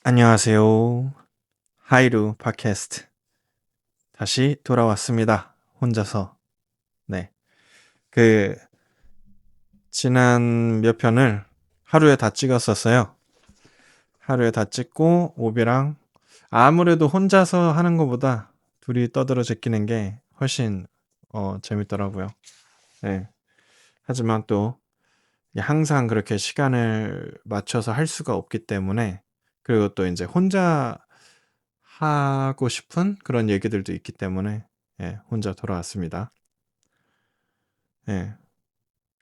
안녕하세요. 하이루 팟캐스트 다시 돌아왔습니다. 혼자서. 네. 그 지난 몇 편을 하루에 다 찍었었어요. 하루에 다 찍고 오비랑 아무래도 혼자서 하는 것보다 둘이 떠들어 제끼는 게 훨씬 재밌더라고요. 네. 하지만 또 항상 그렇게 시간을 맞춰서 할 수가 없기 때문에 그리고 또 이제 혼자 하고 싶은 그런 얘기들도 있기 때문에 예, 혼자 돌아왔습니다. 예.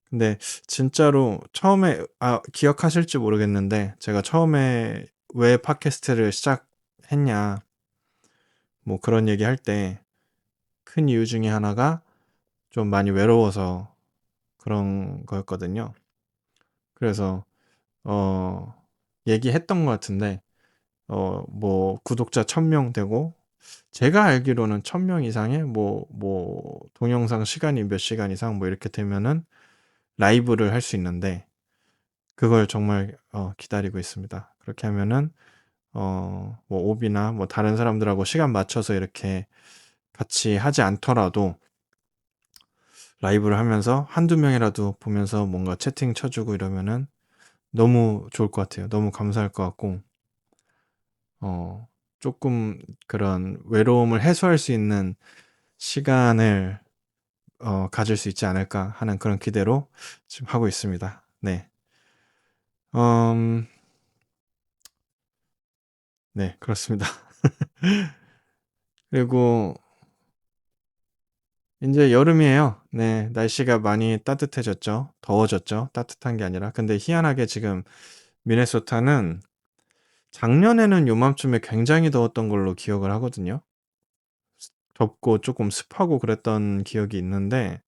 근데 진짜로 처음에 기억하실지 모르겠는데 제가 처음에 왜 팟캐스트를 시작했냐 뭐 그런 얘기 할 때 큰 이유 중에 하나가 좀 많이 외로워서 그런 거였거든요. 그래서 어 얘기했던 것 같은데 뭐 구독자 1000명 되고 제가 알기로는 1000명 이상의 동영상 시간이 몇 시간 이상 뭐 이렇게 되면은 라이브를 할 수 있는데 그걸 정말 기다리고 있습니다. 그렇게 하면은 뭐 오비나 뭐 다른 사람들하고 시간 맞춰서 이렇게 같이 하지 않더라도 라이브를 하면서 한두 명이라도 보면서 뭔가 채팅 쳐주고 이러면은 너무 좋을 것 같아요. 너무 감사할 것 같고 어 조금 그런 외로움을 해소할 수 있는 시간을 가질 수 있지 않을까 하는 그런 기대로 지금 하고 있습니다. 네. 음, 네, 그렇습니다. 그리고 이제 여름이에요. 네, 날씨가 많이 따뜻해졌죠. 더워졌죠. 따뜻한 게 아니라. 근데 희한하게 지금 미네소타는 작년에는 요맘쯤에 굉장히 더웠던 걸로 기억을 하거든요. 덥고 조금 습하고 그랬던 기억이 있는데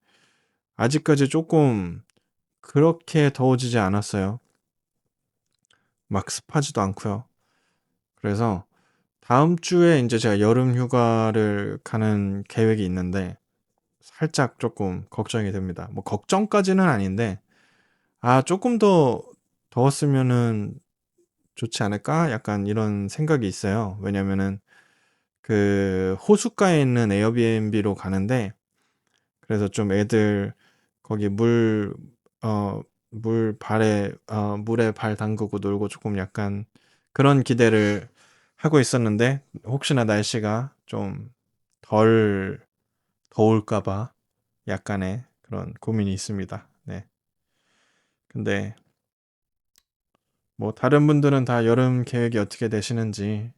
아직까지 조금 그렇게 더워지지 않았어요. 막 습하지도 않고요. 그래서 다음 주에 이제 제가 여름 휴가를 가는 계획이 있는데 살짝 조금 걱정이 됩니다. 뭐 걱정까지는 아닌데 조금 더 더웠으면은 좋지 않을까? 약간 이런 생각이 있어요. 왜냐면은 그 호숫가에 있는 에어비앤비로 가는데 그래서 좀 애들 거기 물 발에 물에 발 담그고 놀고 조금 약간 그런 기대를 하고 있었는데 혹시나 날씨가 좀 덜 더울까 봐 약간의 그런 고민이 있습니다. 네. 근데 뭐 다른 분들은 다 여름 계획이 어떻게 되시는지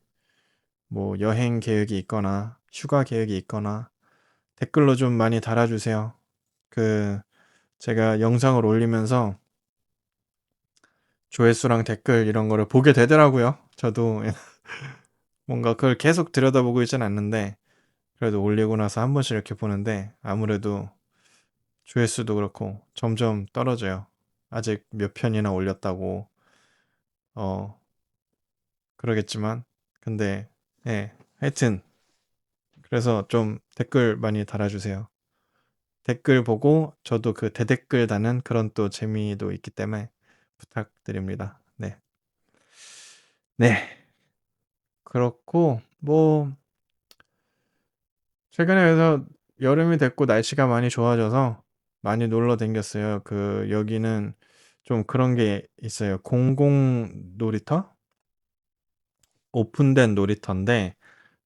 뭐 여행 계획이 있거나 휴가 계획이 있거나 댓글로 좀 많이 달아주세요. 그 제가 영상을 올리면서 조회수랑 댓글 이런 거를 보게 되더라고요. 저도 뭔가 그걸 계속 들여다보고 있진 않는데 그래도 올리고 나서 한 번씩 이렇게 보는데 아무래도 조회수도 그렇고 점점 떨어져요. 아직 몇 편이나 올렸다고 어 그러겠지만 근데 예 하여튼 그래서 좀 댓글 많이 달아주세요. 댓글 보고 저도 그 대댓글 다는 그런 또 재미도 있기 때문에 부탁드립니다. 네. 네. 그렇고 뭐 최근에 그래서 여름이 됐고 날씨가 많이 좋아져서 많이 놀러 댕겼어요. 그 여기는 좀 그런 게 있어요. 공공 놀이터? 오픈된 놀이터인데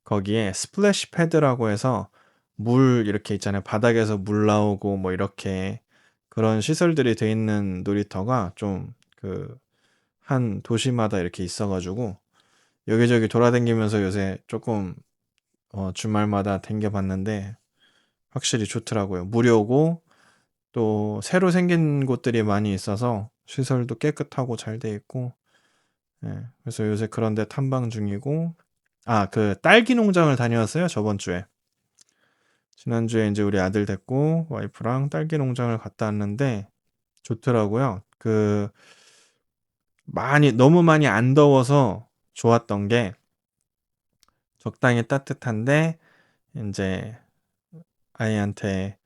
거기에 스플래시 패드라고 해서 물 이렇게 있잖아요. 바닥에서 물 나오고 뭐 이렇게 그런 시설들이 돼 있는 놀이터가 좀 그 한 도시마다 이렇게 있어가지고 여기저기 돌아다니면서 요새 조금 주말마다 댕겨봤는데 확실히 좋더라고요. 무료고 또 새로 생긴 곳들이 많이 있어서 시설도 깨끗하고 잘 돼 있고 예, 그래서 요새 그런 데 탐방 중이고 그 딸기 농장을 다녀왔어요. 저번 주에. 지난주에 이제 우리 아들 데리고 와이프랑 딸기 농장을 갔다 왔는데 좋더라고요. 너무 많이 안 더워서 좋았던 게 적당히 따뜻한데 이제 아이한테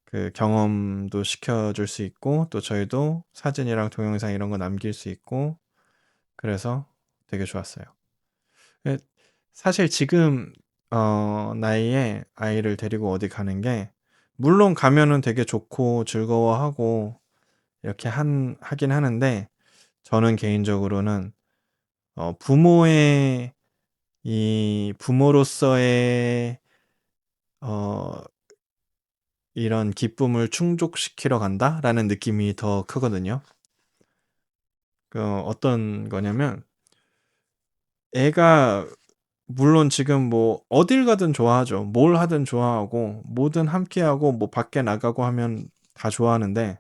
그 경험도 시켜줄 수 있고 또 저희도 사진이랑 동영상 이런 거 남길 수 있고 그래서 되게 좋았어요. 예, 사실 지금 나이에 아이를 데리고 어디 가는 게 물론 가면은 되게 좋고 즐거워하고 이렇게 하긴 하는데 저는 개인적으로는 부모의 이 부모로서의 어 이런 기쁨을 충족시키러 간다라는 느낌이 더 크거든요. 어떤 거냐면 애가 물론 지금 뭐 어딜 가든 좋아하죠. 뭘 하든 좋아하고 뭐든 함께하고 뭐 밖에 나가고 하면 다 좋아하는데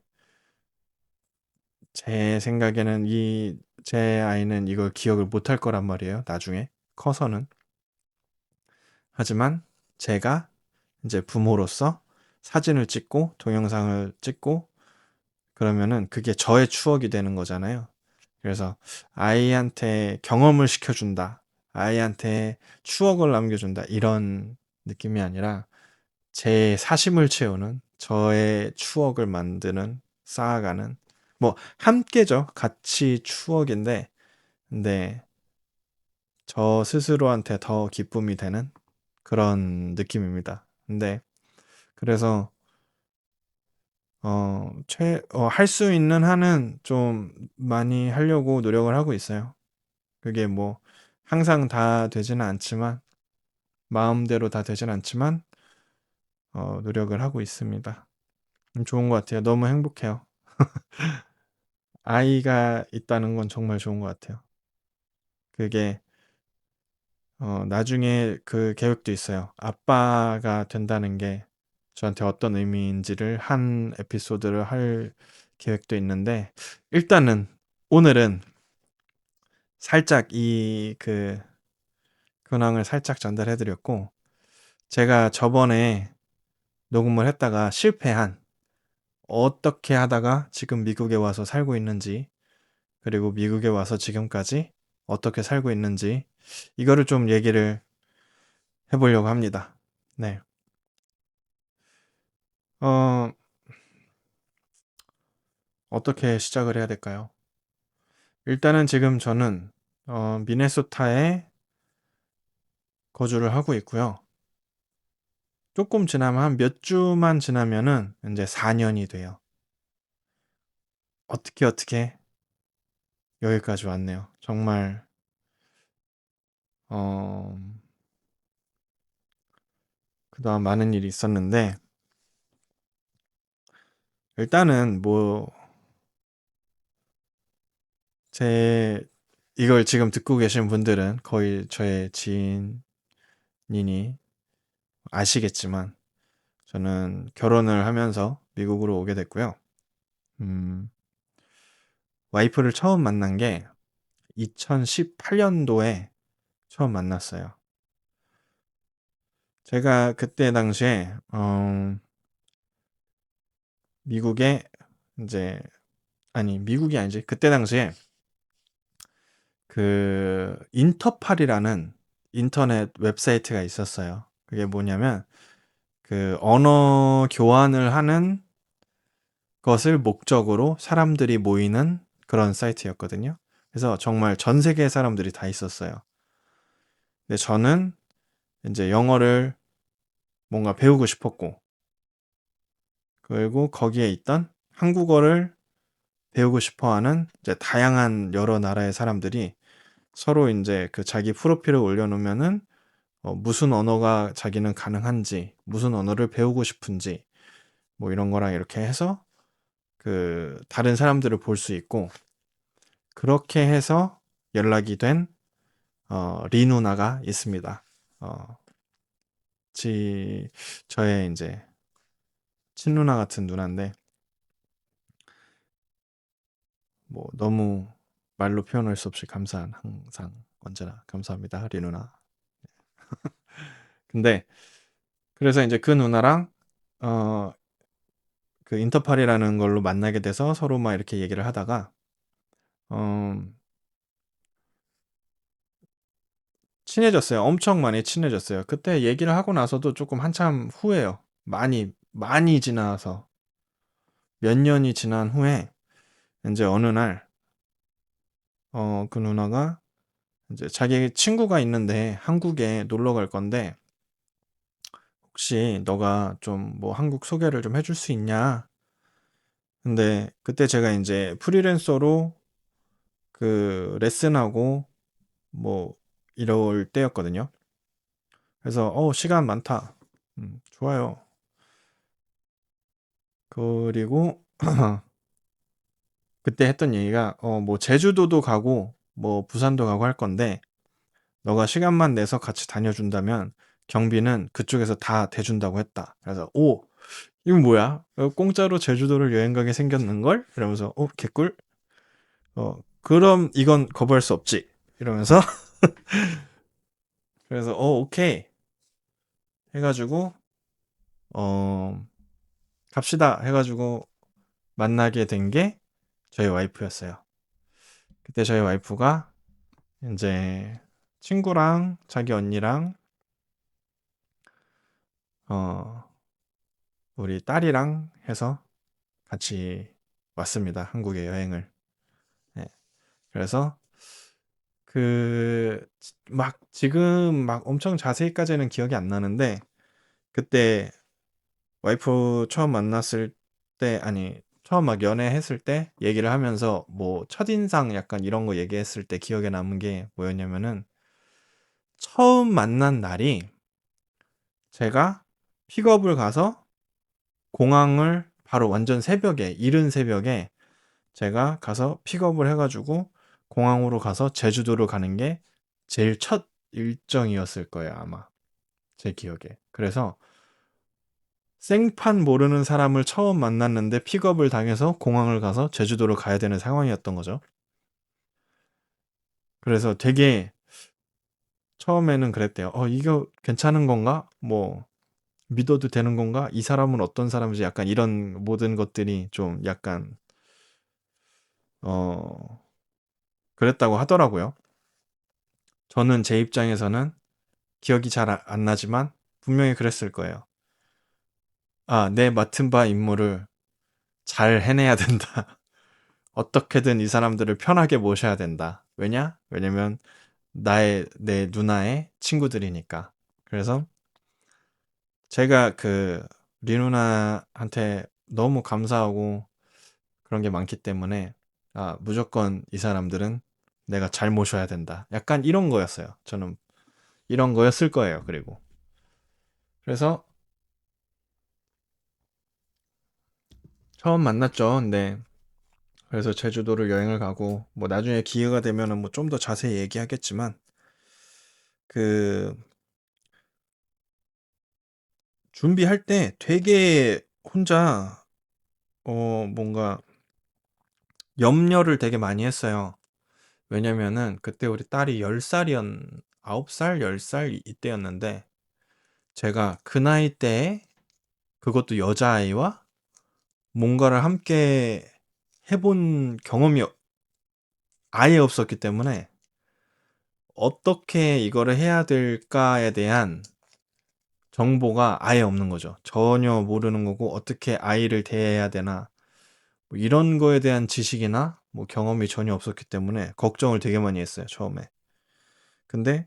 제 생각에는 제 아이는 이걸 기억을 못할 거란 말이에요. 나중에 커서는. 하지만 제가 이제 부모로서 사진을 찍고 동영상을 찍고 그러면은 그게 저의 추억이 되는 거잖아요. 그래서 아이한테 경험을 시켜준다. 아이한테 추억을 남겨준다. 이런 느낌이 아니라 제 사심을 채우는 저의 추억을 만드는 쌓아가는 뭐 함께죠. 같이 추억인데 근데 저 스스로한테 더 기쁨이 되는 그런 느낌입니다. 근데 그래서 할 수 있는 한은 좀 많이 하려고 노력을 하고 있어요. 그게 뭐 항상 다 되지는 않지만 마음대로 다 되진 않지만 노력을 하고 있습니다. 좋은 것 같아요. 너무 행복해요. 아이가 있다는 건 정말 좋은 것 같아요. 그게 나중에 그 계획도 있어요. 아빠가 된다는 게 저한테 어떤 의미인지를 한 에피소드를 할 계획도 있는데 일단은 오늘은 살짝 근황을 살짝 전달해 드렸고 제가 저번에 녹음을 했다가 실패한 어떻게 하다가 지금 미국에 와서 살고 있는지 그리고 미국에 와서 지금까지 어떻게 살고 있는지 이거를 좀 얘기를 해보려고 합니다. 네. 어, 어떻게 시작을 해야 될까요? 일단은 지금 저는 미네소타에 거주를 하고 있고요. 조금 지나면 한 몇 주만 지나면은 이제 4년이 돼요. 어떻게 여기까지 왔네요. 정말 어, 그동안 많은 일이 있었는데 일단은 뭐 이걸 지금 듣고 계신 분들은 거의 저의 지인이니 아시겠지만 저는 결혼을 하면서 미국으로 오게 됐고요. 음, 와이프를 처음 만난 게 2018년도에 처음 만났어요. 제가 그때 당시에 미국에 이제 아니 미국이 아니지 그때 당시에 그 인터팔이라는 인터넷 웹사이트가 있었어요. 그게 뭐냐면 그 언어 교환을 하는 것을 목적으로 사람들이 모이는 그런 사이트였거든요. 그래서 정말 전 세계 사람들이 다 있었어요. 근데 저는 이제 영어를 뭔가 배우고 싶었고, 그리고 거기에 있던 한국어를 배우고 싶어 하는 이제 다양한 여러 나라의 사람들이 서로 이제 그 자기 프로필을 올려놓으면은 무슨 언어가 자기는 가능한지, 무슨 언어를 배우고 싶은지, 뭐 이런 거랑 이렇게 해서 그 다른 사람들을 볼 수 있고, 그렇게 해서 연락이 된 리 누나가 있습니다. 어, 저의 이제 친누나 같은 누나인데 뭐 너무 말로 표현할 수 없이 감사한 항상 언제나 감사합니다, 리 누나. 근데 그래서 이제 그 누나랑 어, 그 인터팔이라는 걸로 만나게 돼서 서로 막 이렇게 얘기를 하다가 어, 친해졌어요. 엄청 많이 친해졌어요. 그때 얘기를 하고 나서도 조금 한참 후에요. 많이 지나서 몇 년이 지난 후에 이제 어느 날 그 누나가 이제 자기 친구가 있는데 한국에 놀러 갈 건데 혹시 너가 좀 뭐 한국 소개를 좀 해줄 수 있냐? 근데 그때 제가 이제 프리랜서로 그 레슨하고 뭐 이럴 때였거든요. 그래서 시간 많다. 좋아요. 그리고 그때 했던 얘기가 뭐 제주도도 가고 뭐 부산도 가고 할 건데 너가 시간만 내서 같이 다녀준다면 경비는 그쪽에서 다 대준다고 했다. 그래서 오, 이건 뭐야? 공짜로 제주도를 여행 가게 생겼는걸? 이러면서 개꿀? 그럼 이건 거부할 수 없지. 이러면서 그래서 오케이 해가지고 어 갑시다 해가지고 만나게 된 게 저희 와이프였어요. 그때 저희 와이프가 이제 친구랑 자기 언니랑 어 우리 딸이랑 해서 같이 왔습니다. 한국에 여행을. 네. 그래서 그 막 지금 막 엄청 자세히까지는 기억이 안 나는데 그때 와이프 처음 만났을 때 아니 처음 막 연애했을 때 얘기를 하면서 뭐 첫인상 약간 이런 거 얘기했을 때 기억에 남은 게 뭐였냐면은 처음 만난 날이 제가 픽업을 가서 공항을 바로 완전 새벽에 이른 새벽에 제가 가서 픽업을 해가지고 공항으로 가서 제주도로 가는 게 제일 첫 일정이었을 거예요, 아마. 제 기억에. 그래서 생판 모르는 사람을 처음 만났는데 픽업을 당해서 공항을 가서 제주도로 가야 되는 상황이었던 거죠. 그래서 되게 처음에는 그랬대요. 이거 괜찮은 건가? 뭐, 믿어도 되는 건가? 이 사람은 어떤 사람인지 약간 이런 모든 것들이 좀 약간, 어, 그랬다고 하더라고요. 저는 제 입장에서는 기억이 잘 안 나지만 분명히 그랬을 거예요. 아, 내 맡은 바 임무를 잘 해내야 된다. 어떻게든 이 사람들을 편하게 모셔야 된다. 왜냐면 내 누나의 친구들이니까. 그래서 제가 그 리누나한테 너무 감사하고 그런 게 많기 때문에 무조건 이 사람들은 내가 잘 모셔야 된다. 약간 이런 거였어요. 저는 이런 거였을 거예요. 그리고 그래서 처음 만났죠. 근데 그래서 제주도를 여행을 가고 뭐 나중에 기회가 되면은 뭐 좀 더 자세히 얘기하겠지만 그 준비할 때 되게 혼자 뭔가 염려를 되게 많이 했어요. 왜냐면은 그때 우리 딸이 10살이었 9살, 10살 이때였는데 제가 그 나이 때에 그것도 여자아이와 뭔가를 함께 해본 경험이 아예 없었기 때문에 어떻게 이거를 해야 될까에 대한 정보가 아예 없는 거죠. 전혀 모르는 거고 어떻게 아이를 대해야 되나 뭐 이런 거에 대한 지식이나 뭐 경험이 전혀 없었기 때문에 걱정을 되게 많이 했어요, 처음에. 근데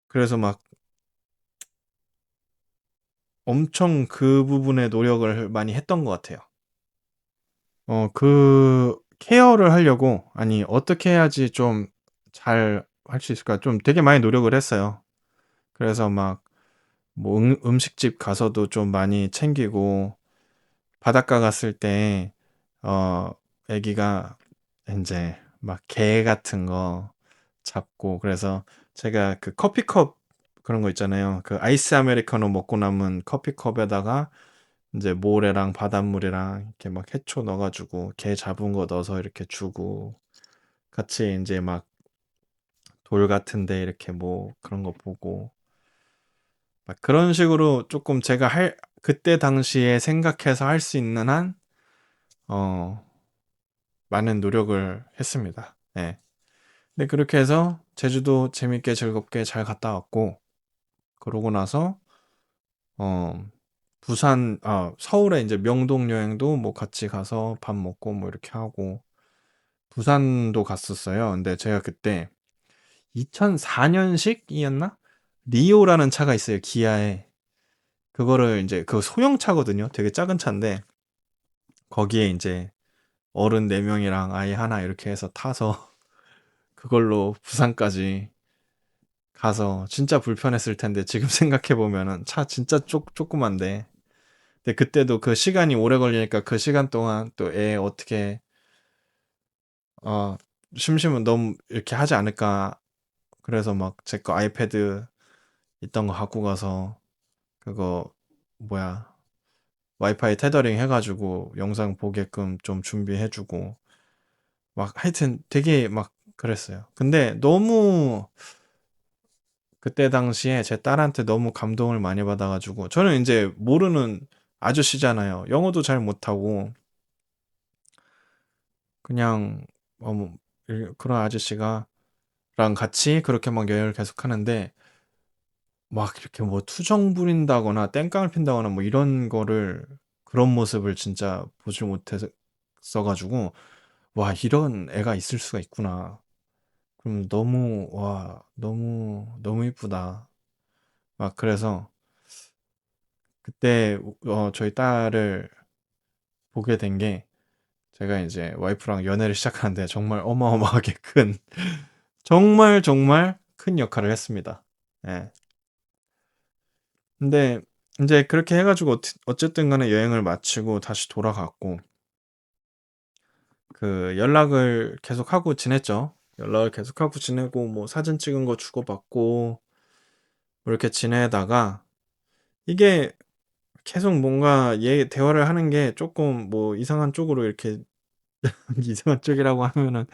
그래서 막 엄청 그 부분에 노력을 많이 했던 것 같아요. 그 케어를 하려고 아니 어떻게 해야지 좀 잘 할 수 있을까 좀 되게 많이 노력을 했어요. 그래서 막 뭐 음식집 가서도 좀 많이 챙기고 바닷가 갔을 때 어 애기가 인제 막 게 같은 거 잡고 그래서 제가 그 커피컵 그런 거 있잖아요. 그 아이스 아메리카노 먹고 남은 커피컵에다가 인제 모래랑 바닷물이랑 이렇게 막 해초 넣어 가지고 게 잡은 거 넣어서 이렇게 주고 같이 인제 막 돌 같은 데 이렇게 뭐 그런 거 보고 막 그런 식으로 쪼끔 제가 그때 당시에 생각해서 할 수 있는 한 어 많은 노력을 했습니다. 예. 네, 그렇게 해서 제주도 재밌게 즐겁게 잘 갔다 왔고, 그러고 나서, 어, 서울에 이제 명동 여행도 뭐 같이 가서 밥 먹고 뭐 이렇게 하고, 부산도 갔었어요. 근데 제가 그때 2004년식이었나? 리오라는 차가 있어요, 기아에. 그거를 이제 그 소형차거든요. 되게 작은 차인데 거기에 이제 어른 4명이랑 아이 하나 이렇게 해서 타서 그걸로 부산까지 가서 진짜 불편했을 텐데 지금 생각해 보면은 차 진짜 조그만데. 근데 그때도 그 시간이 오래 걸리니까 그 시간 동안 또 애 어떻게 어 심심은 너무 이렇게 하지 않을까. 그래서 막 제 거 아이패드 있던 거 갖고 가서 그거 뭐야 와이파이 테더링 해가지고 영상 보게끔 좀 준비해주고 막 하여튼 되게 막 그랬어요. 근데 너무 그때 당시에 제 딸한테 너무 감동을 많이 받아가지고 저는 이제 모르는 아저씨잖아요. 영어도 잘 못하고 그냥 뭐 그런 아저씨가 랑 같이 그렇게 막 여행을 계속 하는데 막 이렇게 뭐 투정 부린다거나 땡깡을 핀다거나 뭐 이런 거를 그런 모습을 진짜 보질 못해서 가지고 와 이런 애가 있을 수가 있구나. 그럼 너무 와 너무 이쁘다. 막 그래서 그때 저희 딸을 보게 된 게 제가 이제 와이프랑 연애를 시작하는데 정말 어마어마하게 큰 정말 큰 역할을 했습니다. 예. 근데 이제 그렇게 해가지고 어쨌든 간에 여행을 마치고 다시 돌아갔고 그 연락을 계속하고 지냈죠. 연락을 계속하고 지내고 뭐 사진 찍은 거 주고받고 뭐 이렇게 지내다가 이게 계속 뭔가 얘 대화를 하는 게 조금 뭐 이상한 쪽으로 이렇게 이상한 쪽이라고 하면은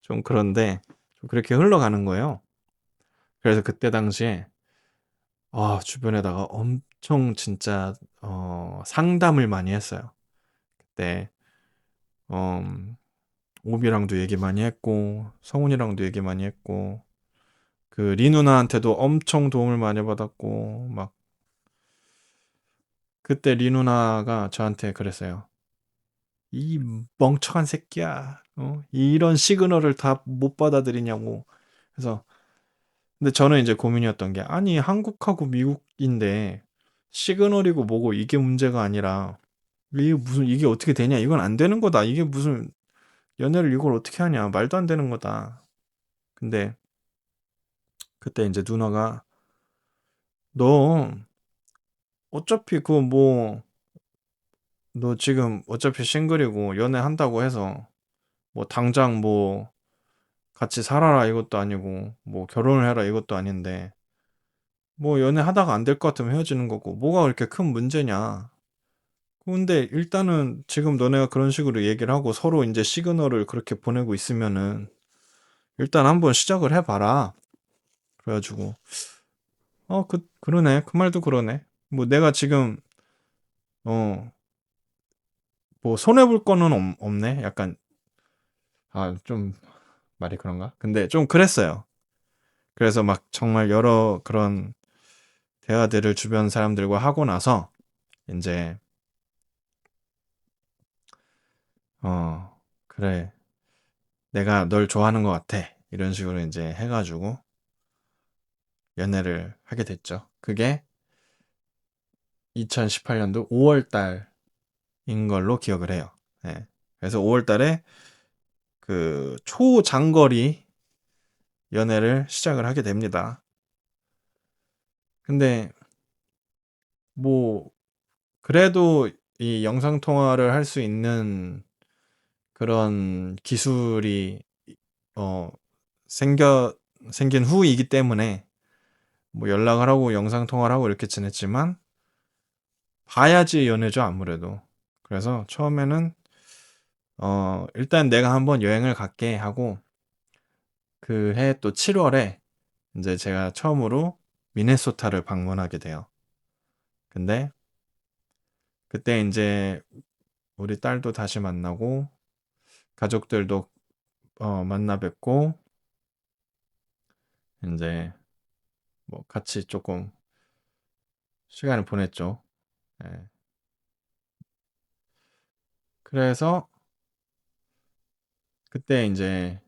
좀 그런데 좀 그렇게 흘러가는 거예요. 그래서 그때 당시에 주변에다가 엄청 진짜 상담을 많이 했어요. 그때 오비랑도 얘기 많이 했고 성훈이랑도 얘기 많이 했고 그 리 누나한테도 엄청 도움을 많이 받았고 막 그때 리 누나가 저한테 그랬어요. 이 멍청한 새끼야. 이런 시그널을 다 못 받아들이냐고. 그래서 근데 저는 이제 고민이었던 게 아니 한국하고 미국인데 시그널이고 뭐고 이게 문제가 아니라 이게 무슨 이게 어떻게 되냐 이건 안 되는 거다. 이게 무슨 연애를 이걸 어떻게 하냐 말도 안 되는 거다. 근데 그때 이제 누나가 너 어차피 그 뭐 너 지금 어차피 싱글이고 연애한다고 해서 뭐 당장 뭐 같이 살아라 이것도 아니고 뭐 결혼을 해라 이것도 아닌데 뭐 연애하다가 안 될 것 같으면 헤어지는 거고 뭐가 그렇게 큰 문제냐. 근데 일단은 지금 너네가 그런 식으로 얘기를 하고 서로 이제 시그널을 그렇게 보내고 있으면은 일단 한번 시작을 해봐라. 그래가지고 그러네 그 말도 그러네. 뭐 내가 지금 어 뭐 손해볼 거는 없네. 약간 좀 말이 그런가? 근데 좀 그랬어요. 그래서 막 정말 여러 그런 대화들을 주변 사람들과 하고 나서 이제 그래 내가 널 좋아하는 것 같아 이런 식으로 이제 해가지고 연애를 하게 됐죠. 그게 2018년도 5월 달인 걸로 기억을 해요. 예. 그래서 5월 달에 그 초장거리 연애를 시작을 하게 됩니다. 근데 뭐 그래도 이 영상 통화를 할 수 있는 그런 기술이 어 생겨 생긴 후이기 때문에 뭐 연락을 하고 영상 통화를 하고 이렇게 지냈지만 봐야지 연애죠 아무래도. 그래서 처음에는 일단 내가 한번 여행을 갈게 하고 그 해 또 7월에 이제 제가 처음으로 미네소타를 방문하게 돼요. 근데 그때 이제 우리 딸도 다시 만나고 가족들도 만나 뵙고 이제 뭐 같이 조금 시간을 보냈죠. 예. 그래서 그때 이제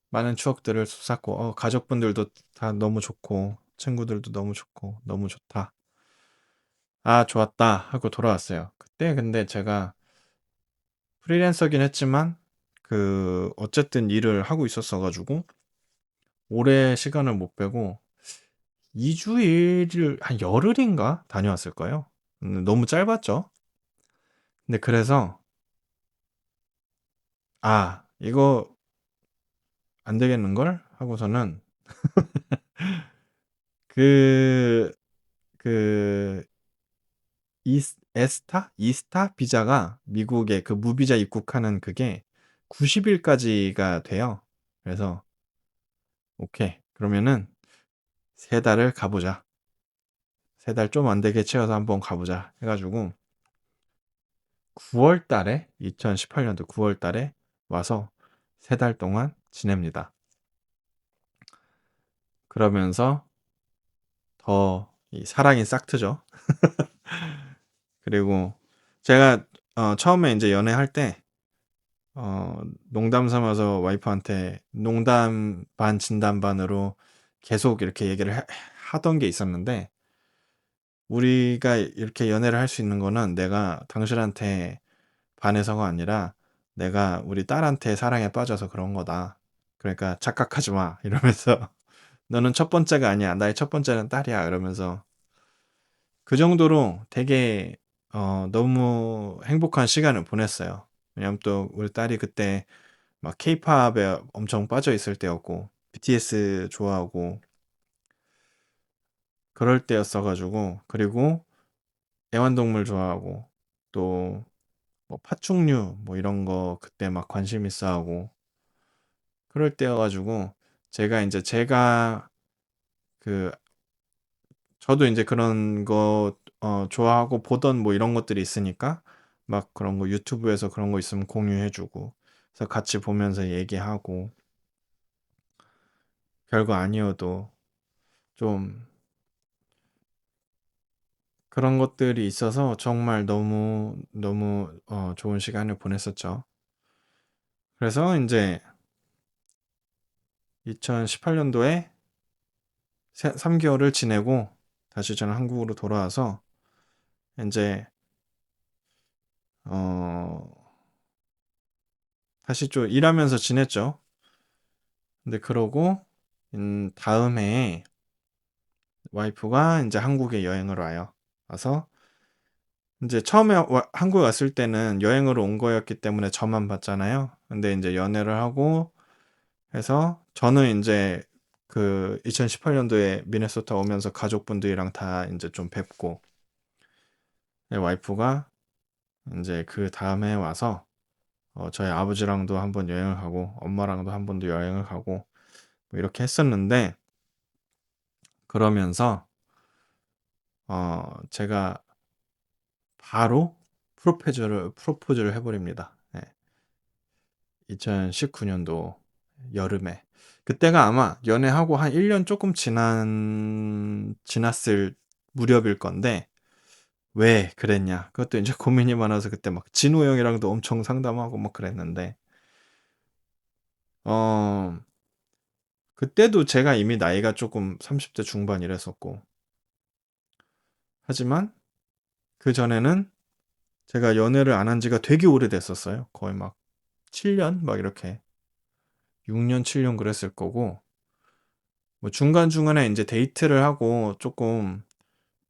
많은 추억들을 솟았고, 가족분들도 다 너무 좋고, 친구들도 너무 좋고, 너무 좋다. 아, 좋았다 하고 돌아왔어요. 그때 근데 제가 프리랜서긴 했지만, 어쨌든 일을 하고 있었어가지고, 오래 시간을 못 빼고, 2주일을, 한 열흘인가 다녀왔을 거예요. 너무 짧았죠? 근데 그래서, 이거 안 되겠는걸? 하고서는, 그, 그, 이스타 비자가 미국에 그 무비자 입국하는 그게 90일까지가 돼요. 그래서 오케이. 그러면은 3달을 가보자. 3달 좀 안 되게 채워서 한번 가보자. 해가지고 9월 달에 2018년도 9월 달에 와서 3달 동안 지냅니다. 그러면서 더 이 사랑이 싹 트죠. 그리고 제가 처음에 이제 연애할 때 농담 삼아서 와이프한테 농담 반 진담 반으로 계속 이렇게 얘기를 하던 게 있었는데, 우리가 이렇게 연애를 할 수 있는 거는 내가 당신한테 반해서가 아니라 내가 우리 딸한테 사랑에 빠져서 그런 거다. 그러니까 착각하지 마. 이러면서 너는 첫 번째가 아니야. 나의 첫 번째는 딸이야. 이러면서 그 정도로 되게 너무 행복한 시간을 보냈어요. 왜냐면 또 우리 딸이 그때 막 케이팝에 엄청 빠져 있을 때였고 BTS 좋아하고 그럴 때였어가지고, 그리고 애완동물 좋아하고 또 뭐 파충류 뭐 이런 거 그때 막 관심 있어 하고 그럴 때여가지고, 제가 그 저도 이제 그런 거 좋아하고 보던 뭐 이런 것들이 있으니까 막 그런 거 유튜브에서 그런 거 있으면 공유해주고, 그래서 같이 보면서 얘기하고, 별거 아니어도 좀 그런 것들이 있어서 정말 너무 너무 좋은 시간을 보냈었죠. 그래서 이제 2018년도에 3개월을 지내고 다시 저는 한국으로 돌아와서 이제 어 다시 좀 일하면서 지냈죠. 근데 그러고 다음 해에 와이프가 이제 한국에 여행을 와요. 와서 이제 처음에 한국에 왔을 때는 여행으로 온 거였기 때문에 저만 봤잖아요. 근데 이제 연애를 하고 해서 저는 이제 2018년도에 미네소타 오면서 가족분들이랑 다 이제 좀 뵙고, 와이프가 이제 그 다음에 와서 저희 아버지랑도 한번 여행을 가고 엄마랑도 한 번도 여행을 가고 뭐 이렇게 했었는데, 그러면서 제가 바로 프로포즈를 해버립니다. 네. 2019년도 여름에. 그때가 아마 연애하고 한 1년 조금 지났을 무렵일 건데, 왜 그랬냐? 그것도 이제 고민이 많아서 그때 막 진호 형이랑도 엄청 상담하고 막 그랬는데, 어, 그때도 제가 이미 나이가 조금 30대 중반이랬었고, 하지만 그 전에는 제가 연애를 안 한 지가 되게 오래됐었어요. 거의 막 7년? 막 이렇게. 6년, 7년 그랬을 거고, 뭐 중간중간에 이제 데이트를 하고 조금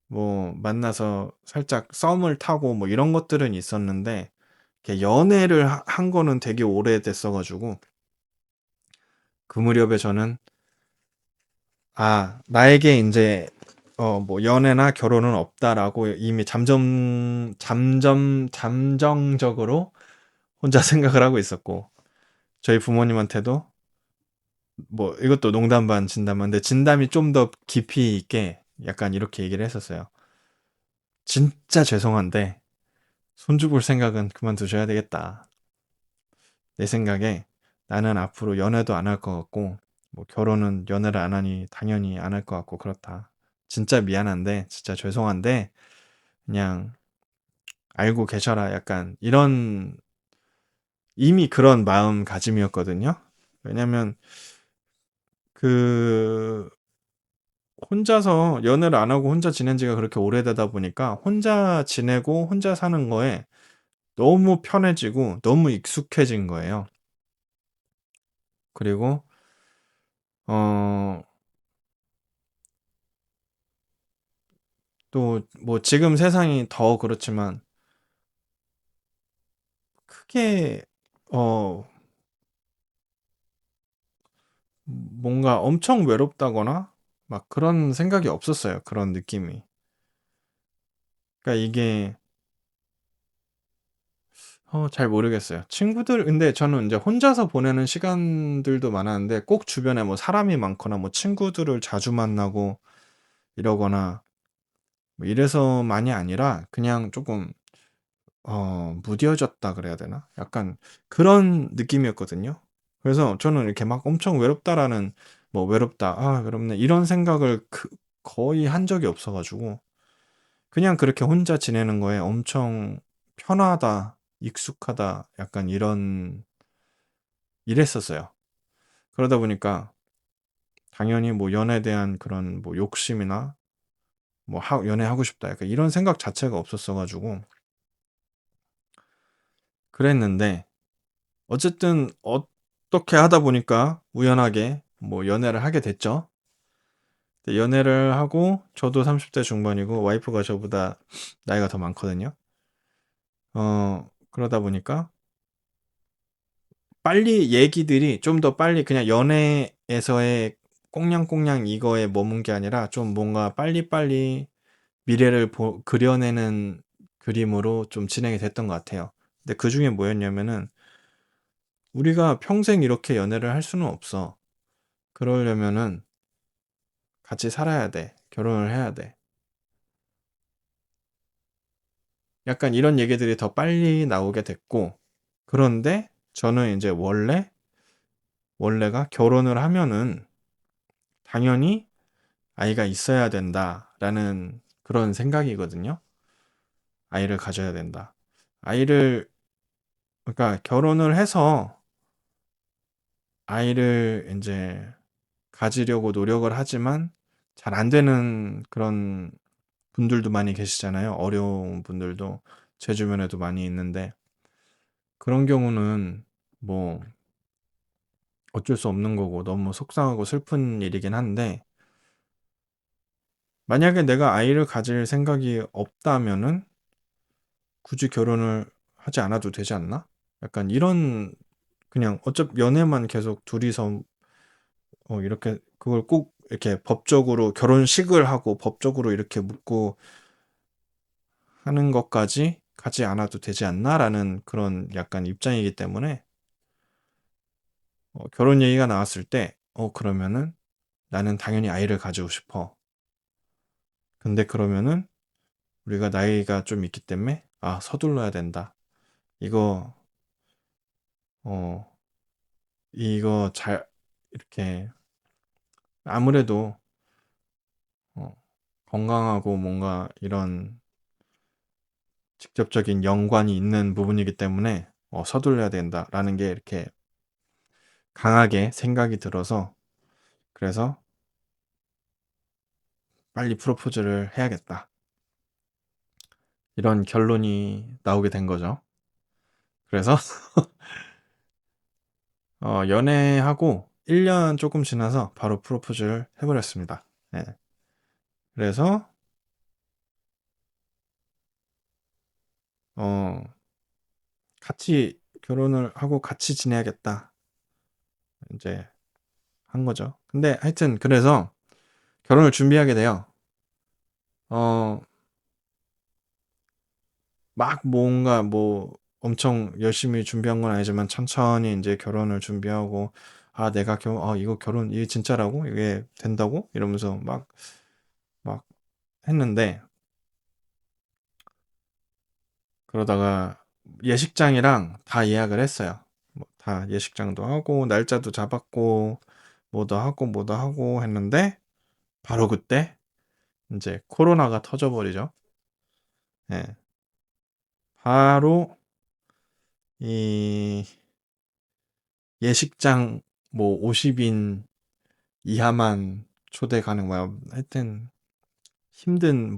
뭐 만나서 살짝 썸을 타고 뭐 이런 것들은 있었는데, 이렇게 연애를 한 거는 되게 오래됐어가지고, 그 무렵에 저는 나에게 이제 뭐 연애나 결혼은 없다라고 이미 잠정적으로 혼자 생각을 하고 있었고, 저희 부모님한테도 뭐 이것도 농담 반 진담 반인데, 진담이 좀 더 깊이 있게 약간 이렇게 얘기를 했었어요. 진짜 죄송한데 손주 볼 생각은 그만두셔야 되겠다. 내 생각에 나는 앞으로 연애도 안 할 것 같고, 뭐 결혼은 연애를 안 하니 당연히 안 할 것 같고 그렇다. 진짜 미안한데, 진짜 죄송한데 그냥 알고 계셔라. 약간 이런 이미 그런 마음가짐이었거든요. 왜냐면 그 혼자서 연애를 안 하고 혼자 지낸 지가 그렇게 오래되다 보니까 혼자 지내고 혼자 사는 거에 너무 편해지고 너무 익숙해진 거예요. 그리고 어 또 뭐 지금 세상이 더 그렇지만 크게 어 뭔가 엄청 외롭다거나 막 그런 생각이 없었어요. 그런 느낌이. 그러니까 이게 잘 모르겠어요. 친구들 근데 저는 이제 혼자서 보내는 시간들도 많았는데 꼭 주변에 뭐 사람이 많거나 뭐 친구들을 자주 만나고 이러거나 뭐 이래서만이 아니라 그냥 조금 무뎌졌다 그래야 되나? 약간 그런 느낌이었거든요. 그래서 저는 이렇게 막 엄청 외롭다라는 뭐 외롭다, 아, 외롭네 이런 생각을 거의 한 적이 없어 가지고 그냥 그렇게 혼자 지내는 거에 엄청 편하다, 익숙하다 약간 이랬었어요. 그러다 보니까 당연히 뭐 연애에 대한 그런 뭐 욕심이나 뭐 연애하고 싶다 약간 이런 생각 자체가 없었어 가지고 그랬는데 어쨌든 어떻게 하다 보니까 우연하게 뭐 연애를 하게 됐죠. 근데 연애를 하고 저도 30대 중반이고 와이프가 저보다 나이가 더 많거든요. 그러다 보니까 빨리 얘기들이 좀 더 빨리 그냥 연애에서의 꽁냥꽁냥 이거에 머문 게 아니라 좀 뭔가 빨리빨리 미래를 그려내는 그림으로 좀 진행이 됐던 것 같아요. 근데 그중에 뭐였냐면은 우리가 평생 이렇게 연애를 할 수는 없어. 그러려면은 같이 살아야 돼. 결혼을 해야 돼. 약간 이런 얘기들이 더 빨리 나오게 됐고, 그런데 저는 이제 원래가 결혼을 하면은 당연히 아이가 있어야 된다라는 그런 생각이거든요. 아이를 가져야 된다. 아이를, 그러니까 결혼을 해서 아이를 이제 가지려고 노력을 하지만 잘 안 되는 그런 분들도 많이 계시잖아요. 어려운 분들도 제 주변에도 많이 있는데 그런 경우는 뭐 어쩔 수 없는 거고 너무 속상하고 슬픈 일이긴 한데 만약에 내가 아이를 가질 생각이 없다면은 굳이 결혼을 하지 않아도 되지 않나? 약간 이런 그냥 어차피 연애만 계속 둘이서 이렇게 그걸 꼭 이렇게 법적으로 결혼식을 하고 법적으로 이렇게 묻고 하는 것까지 가지 않아도 되지 않나라는 그런 약간 입장이기 때문에 결혼 얘기가 나왔을 때 그러면은 나는 당연히 아이를 가지고 싶어. 근데 그러면은 우리가 나이가 좀 있기 때문에 서둘러야 된다. 이거 어 이거 잘 이렇게 아무래도 어, 건강하고 뭔가 이런 직접적인 연관이 있는 부분이기 때문에 서둘러야 된다라는 게 이렇게 강하게 생각이 들어서 그래서 빨리 프로포즈를 해야겠다. 이런 결론이 나오게 된 거죠. 그래서 연애하고 1년 조금 지나서 바로 프로포즈를 해버렸습니다. 예. 그래서 어, 같이 결혼을 하고 같이 지내야겠다. 이제 한 거죠. 근데 하여튼 그래서 결혼을 준비하게 돼요. 어, 막 뭔가 뭐 엄청 열심히 준비한 건 아니지만 천천히 이제 결혼을 준비하고 내가 이거 결혼 이게 진짜라고? 이게 된다고? 이러면서 막 했는데 그러다가 예식장이랑 다 예약을 했어요. 뭐 다 예식장도 하고 날짜도 잡았고 뭐도 하고 했는데 바로 그때 이제 코로나가 터져버리죠. 예. 바로 이 예식장 뭐 50인 이하만 초대 가능, 뭐야. 하여튼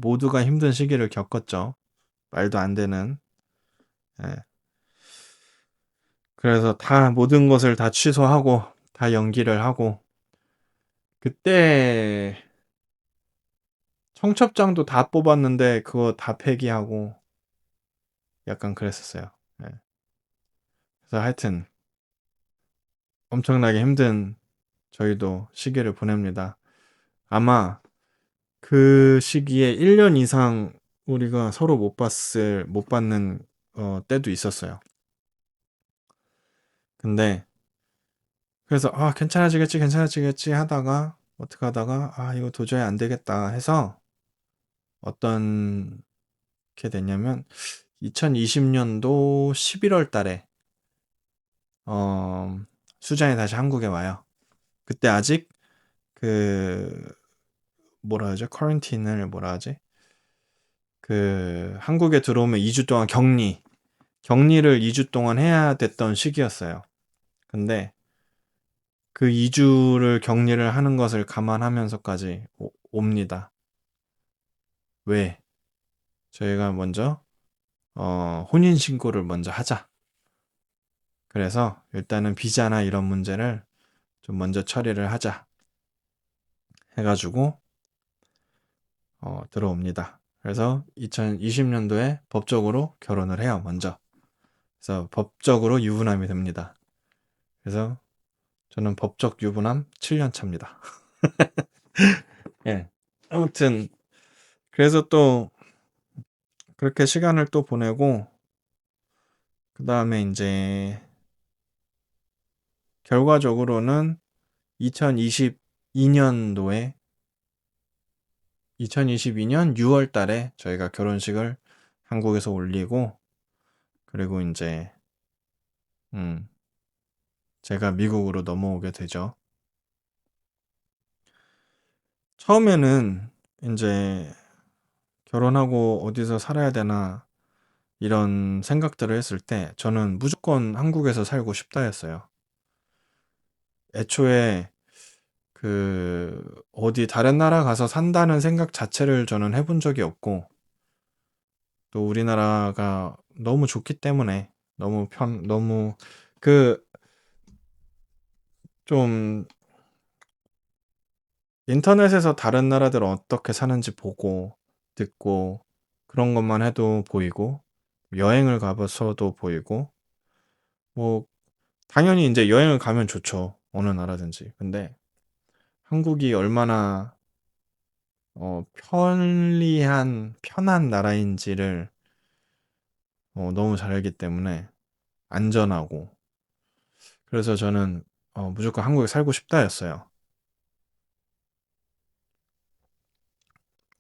모두가 힘든 시기를 겪었죠. 말도 안 되는. 예. 그래서 모든 것을 다 취소하고, 다 연기를 하고, 그때 청첩장도 다 뽑았는데, 그거 다 폐기하고, 약간 그랬었어요. 예. 그래서 하여튼, 엄청나게 힘든 저희도 시기를 보냅니다. 아마 그 시기에 1년 이상 우리가 서로 못 받는 때도 있었어요. 근데 그래서 괜찮아지겠지 하다가 어떻게 하다가 이거 도저히 안 되겠다 해서 어떤 게 됐냐면 2020년도 11월 달에 어, 수장이 다시 한국에 와요. 그때 아직 그 뭐라 하죠? 쿼런틴을 뭐라 하지? 그 한국에 들어오면 2주 동안 격리를 2주 동안 해야 됐던 시기였어요. 근데 그 2주를 격리를 하는 것을 감안하면서까지 옵니다. 왜? 저희가 먼저 혼인신고를 먼저 하자. 그래서 일단은 비자나 이런 문제를 좀 먼저 처리를 하자 해가지고 들어옵니다. 그래서 2020년도에 법적으로 결혼을 해요. 먼저. 그래서 법적으로 유부남이 됩니다. 그래서 저는 법적 유부남 7년 차입니다. 예. 아무튼 그래서 또 그렇게 시간을 또 보내고 그 다음에 이제 결과적으로는 2022년 6월 달에 저희가 결혼식을 한국에서 올리고 그리고 이제 음, 제가 미국으로 넘어오게 되죠. 처음에는 이제 결혼하고 어디서 살아야 되나 이런 생각들을 했을 때 저는 무조건 한국에서 살고 싶다 했어요. 애초에 어디 다른 나라 가서 산다는 생각 자체를 저는 해본 적이 없고 또 우리나라가 너무 좋기 때문에 너무 그 좀 인터넷에서 다른 나라들 어떻게 사는지 보고 듣고 그런 것만 해도 보이고 여행을 가봐서도 보이고 뭐 당연히 이제 여행을 가면 좋죠. 어느 나라든지. 근데 한국이 얼마나 편한 나라인지를 너무 잘 알기 때문에 안전하고 그래서 저는 무조건 한국에 살고 싶다였어요.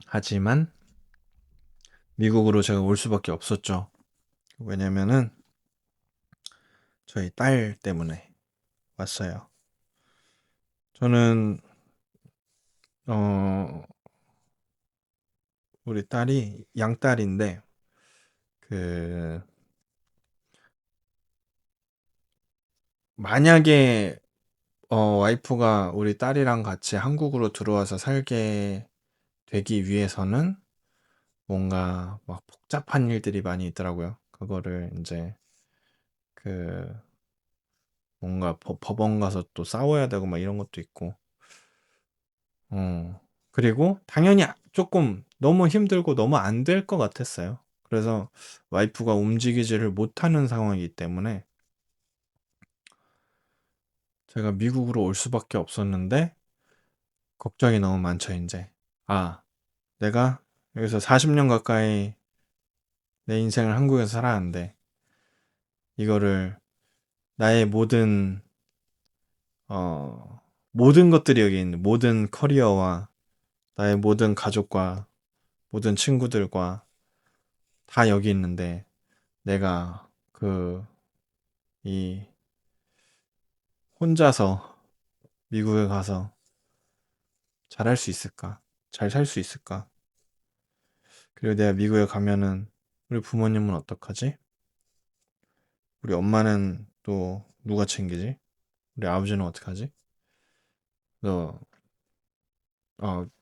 하지만 미국으로 제가 올 수밖에 없었죠. 왜냐면은 저희 딸 때문에 왔어요. 저는 어 우리 딸이 양딸인데 그 만약에 와이프가 우리 딸이랑 같이 한국으로 들어와서 살게 되기 위해서는 뭔가 막 복잡한 일들이 많이 있더라고요. 그거를 이제 그 뭔가 법원 가서 또 싸워야 되고 막 이런 것도 있고 그리고 당연히 조금 너무 힘들고 너무 안 될 것 같았어요. 그래서 와이프가 움직이지를 못하는 상황이기 때문에 제가 미국으로 올 수밖에 없었는데 걱정이 너무 많죠, 이제. 내가 여기서 40년 가까이 내 인생을 한국에서 살았는데 이거를 나의 모든 것들이 여기 있는 모든 커리어와 나의 모든 가족과 모든 친구들과 다 여기 있는데 내가 이 혼자서 미국에 가서 잘할 수 있을까? 잘 살 수 있을까? 그리고 내가 미국에 가면은 우리 부모님은 어떡하지? 우리 엄마는 또 누가 챙기지? 우리 아버지는 어떡하지? 너,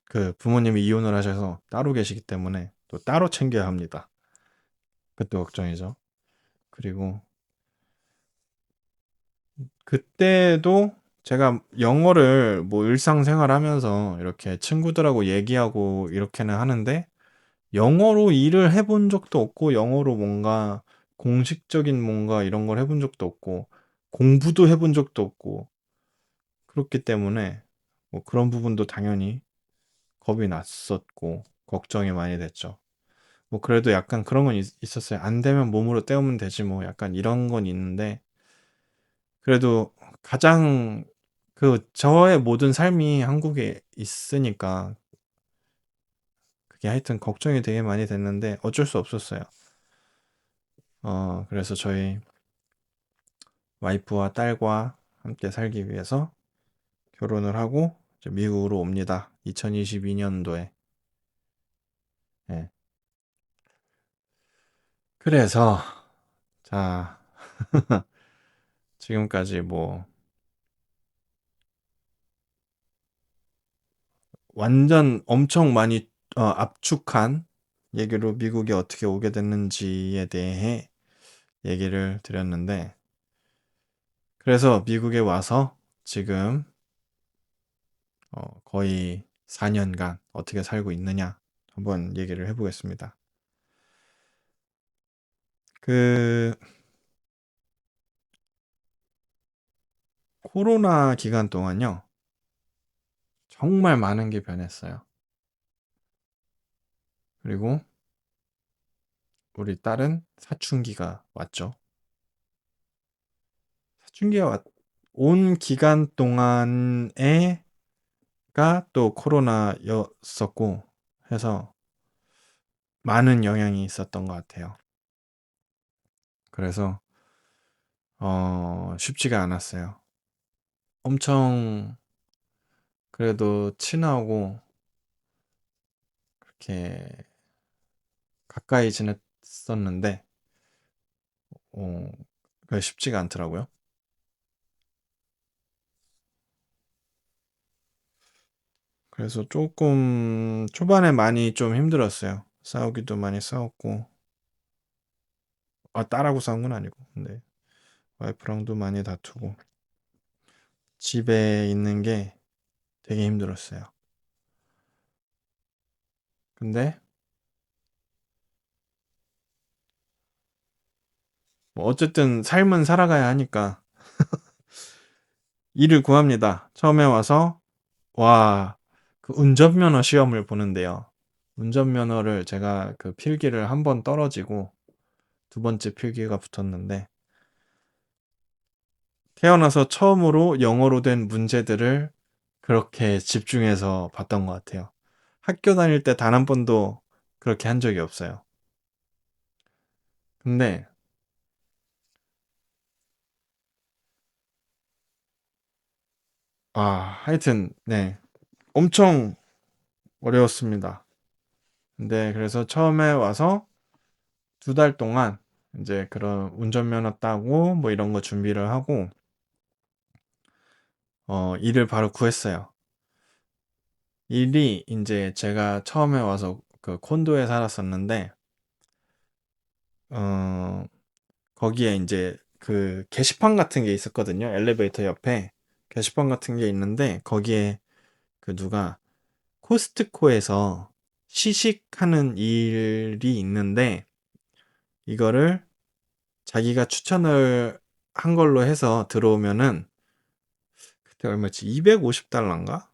그 부모님이 이혼을 하셔서 따로 계시기 때문에 또 따로 챙겨야 합니다. 그것도 걱정이죠. 그리고 그때도 제가 영어를 뭐 일상생활 하면서 이렇게 친구들하고 얘기하고 이렇게는 하는데 영어로 일을 해본 적도 없고 영어로 뭔가 공식적인 뭔가 이런 걸 해본 적도 없고 공부도 해본 적도 없고 그렇기 때문에 뭐 그런 부분도 당연히 겁이 났었고 걱정이 많이 됐죠. 뭐 그래도 약간 그런 건 있었어요. 안 되면 몸으로 때우면 되지 뭐 약간 이런 건 있는데 그래도 가장 저의 모든 삶이 한국에 있으니까 그게 하여튼 걱정이 되게 많이 됐는데 어쩔 수 없었어요. 그래서 저희 와이프와 딸과 함께 살기 위해서 결혼을 하고 이제 미국으로 옵니다. 2022년도에. 예. 그래서 자 지금까지 뭐 완전 엄청 많이 압축한 얘기로 미국에 어떻게 오게 됐는지에 대해 얘기를 드렸는데 그래서 미국에 와서 지금 거의 4년간 어떻게 살고 있느냐 한번 얘기를 해보겠습니다. 그 코로나 기간 동안요. 정말 많은 게 변했어요. 그리고 우리 딸은 사춘기가 왔죠. 사춘기가 온 기간 동안에가 또 코로나였었고 해서 많은 영향이 있었던 것 같아요. 그래서 쉽지가 않았어요. 엄청 그래도 친하고 그렇게 가까이 지냈었는데 어, 그게 쉽지가 않더라고요. 그래서 조금 초반에 많이 좀 힘들었어요. 싸우기도 많이 싸웠고 딸하고 싸운 건 아니고 근데 와이프랑도 많이 다투고 집에 있는 게 되게 힘들었어요. 근데 뭐 어쨌든 삶은 살아가야 하니까 일을 구합니다. 처음에 와서 와, 그 운전면허 시험을 보는데요. 운전면허를 제가 그 필기를 한 번 떨어지고 두 번째 필기가 붙었는데 태어나서 처음으로 영어로 된 문제들을 그렇게 집중해서 봤던 것 같아요. 학교 다닐 때 단 한 번도 그렇게 한 적이 없어요. 근데 하여튼 네, 엄청 어려웠습니다. 근데 그래서 처음에 와서 두 달 동안 이제 그런 운전면허 따고 뭐 이런 거 준비를 하고 일을 바로 구했어요. 일이 이제 제가 처음에 와서 그 콘도에 살았었는데 어 거기에 이제 그 게시판 같은 게 있었거든요. 엘리베이터 옆에 게시판 같은 게 있는데 거기에 그 누가 코스트코에서 시식하는 일이 있는데 이거를 자기가 추천을 한 걸로 해서 들어오면은 그때 얼마였지? 250달러인가?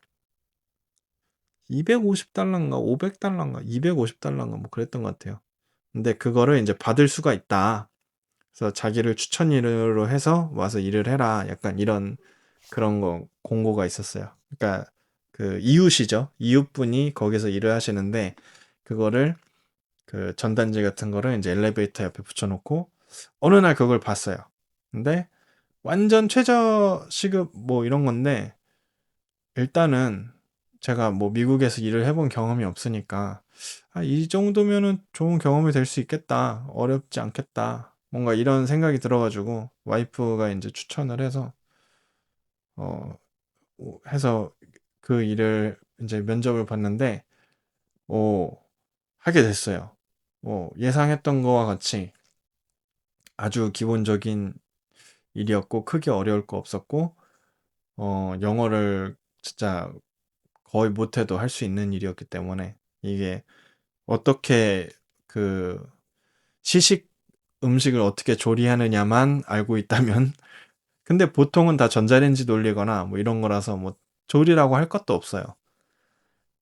250달러인가? 500달러인가? 250달러인가? 뭐 그랬던 것 같아요. 근데 그거를 이제 받을 수가 있다. 그래서 자기를 추천으로 해서 와서 일을 해라. 약간 이런 그런 거 공고가 있었어요. 그러니까 그 이웃이죠. 이웃분이 거기서 일을 하시는데 그거를 그 전단지 같은 거를 이제 엘리베이터 옆에 붙여놓고 어느 날 그걸 봤어요. 근데 완전 최저 시급 뭐 이런 건데 일단은 제가 뭐 미국에서 일을 해본 경험이 없으니까 이 정도면은 좋은 경험이 될 수 있겠다. 어렵지 않겠다. 뭔가 이런 생각이 들어가지고 와이프가 이제 추천을 해서 어, 해서 그 일을 이제 면접을 봤는데, 오, 하게 됐어요. 예상했던 거와 같이 아주 기본적인 일이었고, 크게 어려울 거 없었고, 영어를 진짜 거의 못해도 할 수 있는 일이었기 때문에, 이게 어떻게 그 시식 음식을 어떻게 조리하느냐만 알고 있다면, 근데 보통은 다 전자레인지 돌리거나 뭐 이런 거라서 뭐 조리라고 할 것도 없어요.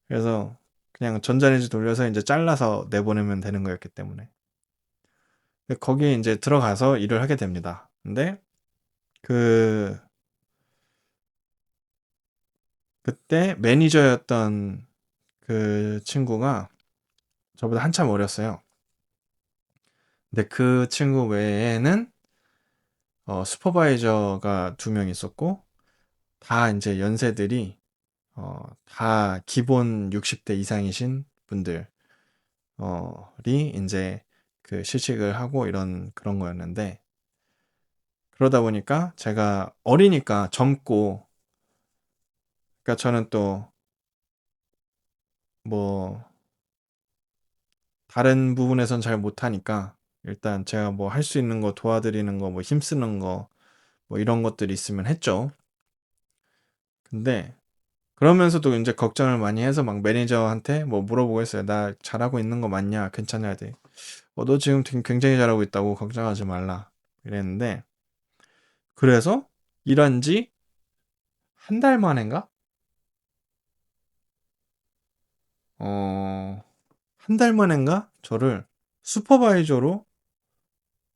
그래서 그냥 전자레인지 돌려서 이제 잘라서 내보내면 되는 거였기 때문에. 거기에 이제 들어가서 일을 하게 됩니다. 근데 그 그때 매니저였던 그 친구가 저보다 한참 어렸어요. 근데 그 친구 외에는 슈퍼바이저가 두 명 있었고, 다 이제 연세들이 다 기본 60대 이상이신 분들이 이제 그 실직을 하고 이런 그런 거였는데, 그러다 보니까 제가 어리니까 젊고, 그러니까 저는 또 뭐 다른 부분에선 잘 못하니까 일단 제가 뭐 할 수 있는 거 도와드리는 거, 뭐 힘쓰는 거, 뭐 이런 것들이 있으면 했죠. 근데 그러면서도 이제 걱정을 많이 해서 막 매니저한테 뭐 물어보고 했어요. 나 잘하고 있는 거 맞냐? 괜찮아야 돼. 너 지금 굉장히 잘하고 있다고 걱정하지 말라. 이랬는데, 그래서 일한 지 한 달 만인가? 한 달 만인가? 저를 슈퍼바이저로,